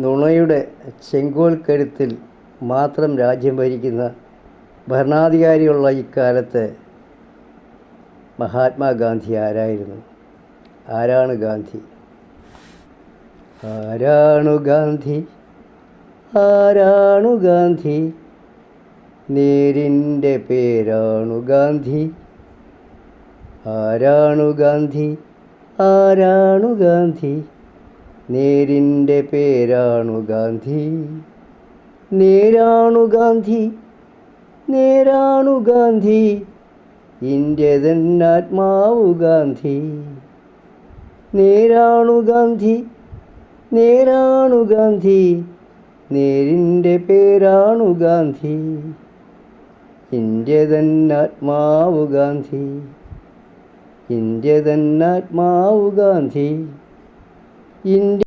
നുണയുടെ ചെങ്കോൽ കരുത്തിൽ മാത്രം രാജ്യം ഭരിക്കുന്ന ഭരണാധികാരിയുള്ള ഇക്കാലത്ത് മഹാത്മാഗാന്ധി ആരായിരുന്നു? ആരാണ് ഗാന്ധി? ആരാണു ഗാന്ധി? ആരാണു ഗാന്ധി? നേരിൻ്റെ പേരാണു ഗാന്ധി. ആരാണു ഗാന്ധി? ആരാണു ഗാന്ധി? നേരിൻ്റെ പേരാണു ഗാന്ധി. നേരാണു ഗാന്ധി, നേരാണു ഗാന്ധി, ഇന്ത്യ തന്നാത്മാവു ഗാന്ധി. നേരാണു ഗാന്ധി, നേരാണു ഗാന്ധി, നേരിൻ്റെ പേരാണു ഗാന്ധി. ഇന്ത്യ തന്നാത്മാവു ഗാന്ധി. ഇന്ത്യ തന്നാത്മാവു ഗാന്ധി. ഇന്ത്യ